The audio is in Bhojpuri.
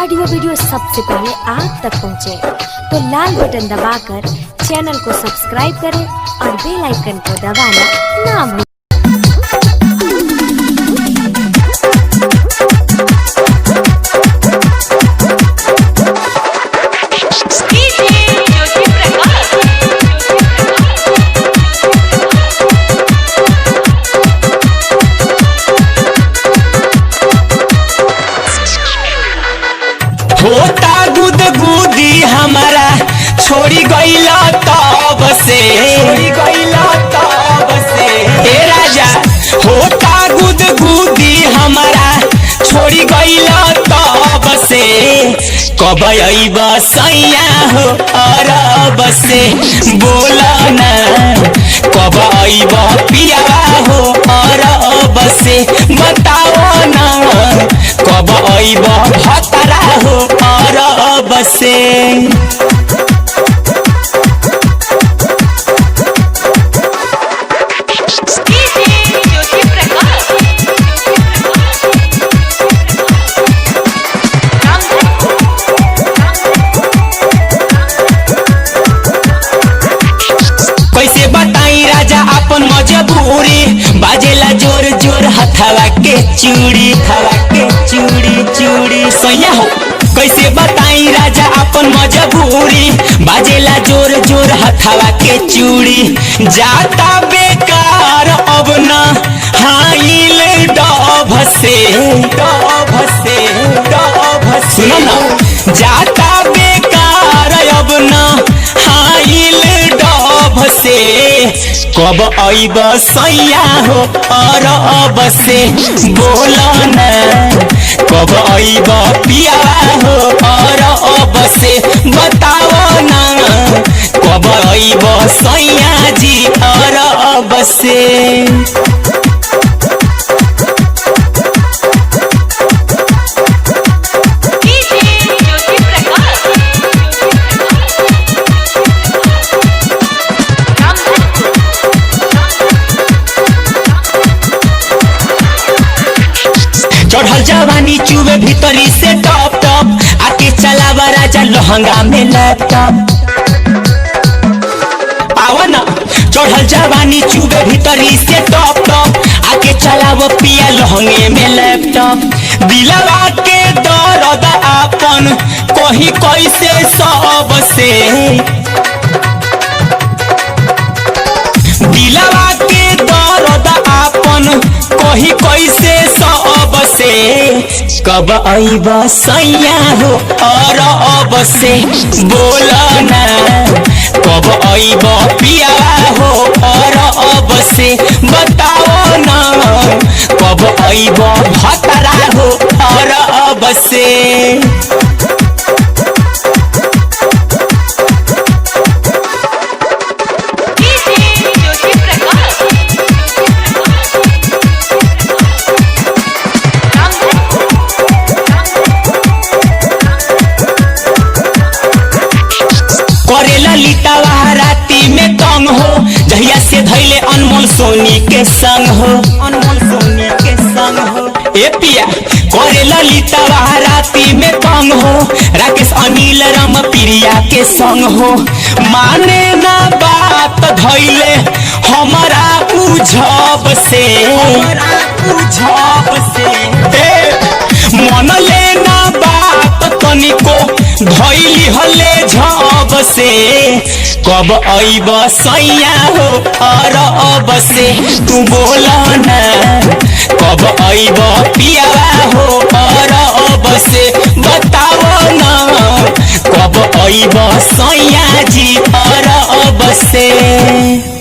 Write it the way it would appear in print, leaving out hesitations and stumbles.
ऑडियो वीडियो सबसे पहले आप तक पहुंचे, तो लाल बटन दबाकर चैनल को सब्सक्राइब करें और बेल आइकन को दबाना ना भूलें। होता गुदगुदी हमारा छोड़ी गईला तब से ए राजा होता गुदगुदी हमारा छोड़ी गईला तब से कब अइब सैया हो अरब से बोला ना कब अइब पियावा हो अरब से बताओ ना कब अइब भतरा हो अरब से। कैसे बताई राजा अपन मजबूरी बाजेला जोर जोर हथवा के चूड़ी चूड़ी सैया हो। कैसे बताई राजा अपन मजबूरी बाजेला जोर जोर हथवा के चूड़ी जाता बेकार अब न हाइल डभ से सुनो ना जाता बेकार अब न हाइल डभ से कब अइब सैया हो अरब से बोला ना कब अइब पिया हो अरब से बताओ ना कब अइब सैया जी अरब से। चढ़ल जवानी चुवे भीतरी से टॉप टॉप आके चलावा राजा लहंगा में लैपटॉप आवा ना चढ़ल जवानी चुवे भीतरी से टॉप टॉप आके चलावा पिया लहंगे में लैपटॉप दिलवा के दर्द आपन कहीं कैसे सब से दिलवा के दर्द आपन कहीं कैसे सब से कब अइब सैया हो अरब से बोला ना कब अइब पिया हो अरब से बताओ ना कब अइब भतरा हो अरब से। करेला लिटावा राती में तंग हो जहिया से धैले अनमोल सोनी के संग हो ए पिया करेला लिटावा राती में तंग हो राकेश अनिल राम प्रिया के संग हो माने ना बात धैले हमारा उझब से मन लेना बात तनिको धैली हले झब से कब अइब सैया हो अरब से तू बोला ना कब अइब पिया हो अरब से बताओ ना कब अइब सैया जी अरब से।